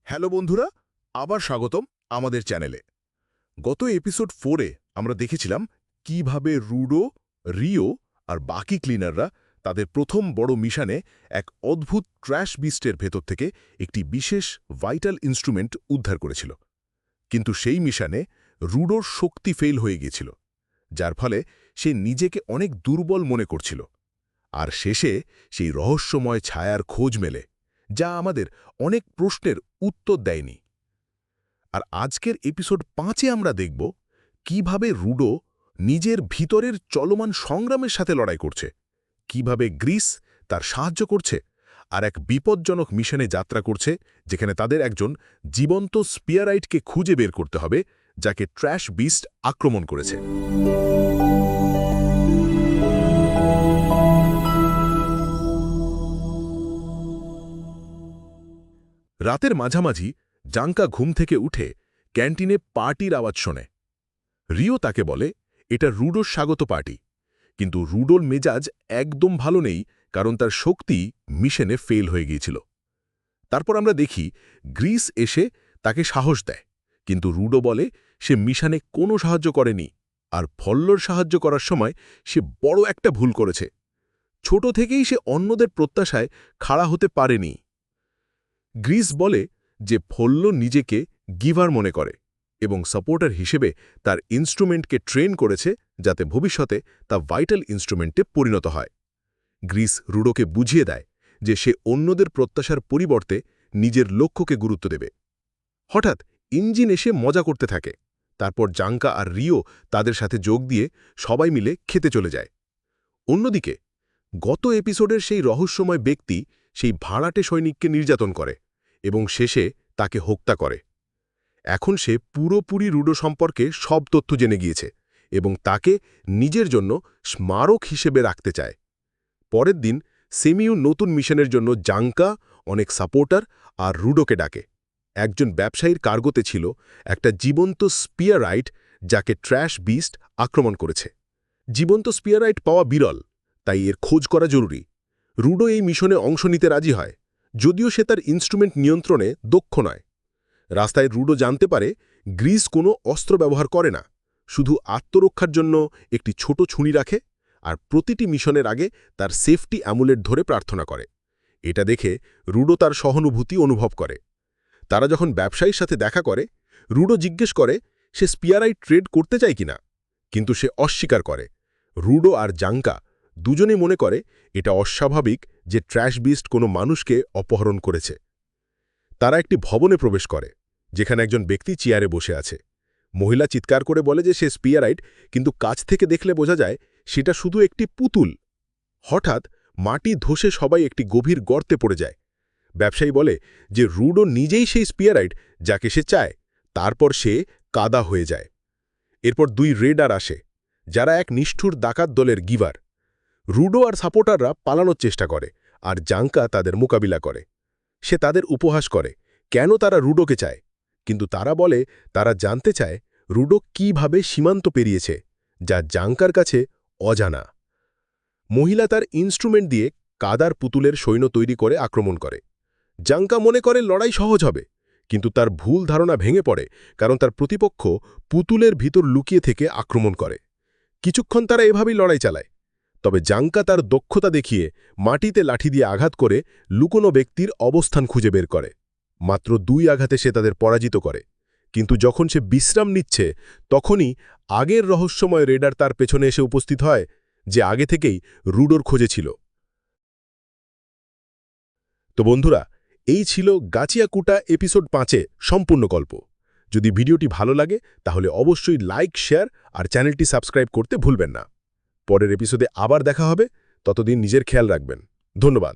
Hello বন্ধুরা, আবার স্বাগতম আমাদের চ্যানেলে। গত এপিসোড 4-এ আমরা দেখেছিলাম কিভাবে রুডো, রিও আর বাকি ক্লিনাররা তাদের প্রথম বড় মিশনে এক অদ্ভুত ট্র্যাশ বিস্টের ভেতর থেকে একটি বিশেষ ভাইটাল ইনস্ট্রুমেন্ট উদ্ধার করেছিল। কিন্তু সেই মিশনে রুডোর শক্তি ফেল হয়ে গিয়েছিল, যার ফলে সে নিজেকে অনেক দুর্বল মনে করছিল। আর শেষে সেই রহস্যময় ছায়ার খোঁজ মেলে, যা আমাদের অনেক প্রশ্নের উত্তর দেয়নি। আর আজকের এপিসোড 5-এ আমরা দেখব কিভাবে রুডো নিজের ভিতরের চলমান সংগ্রামের সাথে লড়াই করছে, কিভাবে গ্রিস তার সাহায্য করছে, আর এক বিপজ্জনক মিশনে যাত্রা করছে যেখানে তাদের একজন জীবন্ত স্পিয়ারাইটকে খুঁজে বের করতে হবে, যাকে ট্র্যাশ বিস্ট আক্রমণ করেছে। রাতের মাঝামাঝি জাঙ্কা ঘুম থেকে উঠে ক্যান্টিনে পার্টির আওয়াজ শোনে। রিও তাকে বলে এটা রুডোর স্বাগত পার্টি, কিন্তু রুডোর মেজাজ একদম ভালো নেই, কারণ তার শক্তি মিশনে ফেল হয়ে গিয়েছিল। তারপর আমরা দেখি গ্রিস এসে তাকে সাহস দেয়, কিন্তু রুডো বলে সে মিশনে কোনো সাহায্য করেনি, আর ফল্লোর সাহায্য করার সময় সে বড় একটা ভুল করেছে। ছোট থেকেই সে অন্যদের প্রত্যাশায় খাড়া হতে পারেনি। গ্রিস বলে যে ফল্লো নিজেকে গিভার মনে করে এবং সাপোর্টার হিসেবে তার ইনস্ট্রুমেন্টকে ট্রেন করেছে যাতে ভবিষ্যতে তা ভাইটাল ইনস্ট্রুমেন্টে পরিণত হয়। গ্রিস রুডোকে বুঝিয়ে দেয় যে সে অন্যদের প্রত্যাশার পরিবর্তে নিজের লক্ষ্যকে গুরুত্ব দেবে। হঠাৎ ইঞ্জিন এসে মজা করতে থাকে, তারপর জাঙ্কা আর রিও তাদের সাথে যোগ দিয়ে সবাই মিলে খেতে চলে যায়। অন্যদিকে গত এপিসোডের সেই রহস্যময় ব্যক্তি সেই ভাড়াটে সৈনিককে নির্যাতন করে এবং শেষে তাকে হত্যা করে। এখন সে পুরোপুরি রুডো সম্পর্কে সব তথ্য জেনে গিয়েছে এবং তাকে নিজের জন্য স্মারক হিসেবে রাখতে চায়। পরের দিন সেমিউ নতুন মিশনের জন্য জাঙ্কা, অনেক সাপোর্টার আর রুডোকে ডাকে। একজন ব্যবসায়ীর কার্গোতে ছিল একটা জীবন্ত স্পিয়ারাইট, যাকে ট্র্যাশ বিস্ট আক্রমণ করেছে। জীবন্ত স্পিয়ারাইট পাওয়া বিরল, তাই এর খোঁজ করা জরুরি। রুডো এই মিশনে অংশ নিতে রাজি হয়, যদিও সে তার ইনস্ট্রুমেন্ট নিয়ন্ত্রণে দক্ষ নয়। রাস্তায় রুডো জানতে পারে গ্রিস কোনো অস্ত্র ব্যবহার করে না, শুধু আত্মরক্ষার জন্য একটি ছোট ছুরি রাখে আর প্রতিটি মিশনের আগে তার সেফটি অ্যামুলেট ধরে প্রার্থনা করে। এটা দেখে রুডো তার সহানুভূতি অনুভব করে। তারা যখন ব্যবসায়ীর সাথে দেখা করে, রুডো জিজ্ঞেস করে সে স্পিয়ারাইট ট্রেড করতে চায় কিনা, কিন্তু সে অস্বীকার করে। রুডো আর জাঙ্কা দুজনেই মনে করে এটা অস্বাভাবিক যে ট্র্যাশ বিস্ট কোনো মানুষকে অপহরণ করেছে। তারা একটি ভবনে প্রবেশ করে, যেখানে একজন ব্যক্তি চেয়ারে বসে আছে। মহিলা চিৎকার করে বলে যে সে স্পিয়ারাইট, কিন্তু কাছ থেকে দেখলে বোঝা যায় সেটা শুধু একটি পুতুল। হঠাৎ মাটি ধসে সবাই একটি গভীর গর্তে পড়ে যায়। ব্যবসায়ী বলে যে রুডো নিজেই সেই স্পিয়ারাইট যাকে সে চায়, তারপর সে কাদা হয়ে যায়। এরপর 2 রেডার আসে, যারা এক নিষ্ঠুর ডাকাত দলের গিভার। রুডো আর সাপোর্টাররা পালানোর চেষ্টা করে, আর জাঙ্কা তাদের মোকাবিলা করে। সে তাদের উপহাস করে কেন তারা রুডোকে চায়, কিন্তু তারা বলে তারা জানতে চায় রুডো কিভাবে সীমান্ত পেরিয়েছে, যা জাঙ্কার কাছে অজানা। মহিলা তার ইনস্ট্রুমেন্ট দিয়ে কাদার পুতুলের সৈন্য তৈরি করে আক্রমণ করে। জাঙ্কা মনে করে লড়াই সহজ হবে, কিন্তু তার ভুল ধারণা ভেঙে পড়ে, কারণ তার প্রতিপক্ষ পুতুলের ভিতর লুকিয়ে থেকে আক্রমণ করে। কিছুক্ষণ তারা এভাবেই লড়াই চালায়, তবে জাঙ্কা তার দক্ষতা দেখিয়ে মাটিতে লাঠি দিয়ে আঘাত করে লুকোনো ব্যক্তির অবস্থান খুঁজে বের করে। মাত্র 2 আঘাতে সে তাদের পরাজিত করে, কিন্তু যখন সে বিশ্রাম নিচ্ছে তখনই আগের রহস্যময় রেডার তার পেছনে এসে উপস্থিত হয়, যে আগে থেকেই রুডোর খোঁজে ছিল। তো বন্ধুরা, এই ছিল গাচিয়াকুটা এপিসোড 5-এ সম্পূর্ণ গল্প। যদি ভিডিওটি ভালো লাগে তাহলে অবশ্যই লাইক, শেয়ার আর চ্যানেলটি সাবস্ক্রাইব করতে ভুলবেন না। পরের এপিসোডে আবার দেখা হবে, ততদিন নিজের খেয়াল রাখবেন। ধন্যবাদ।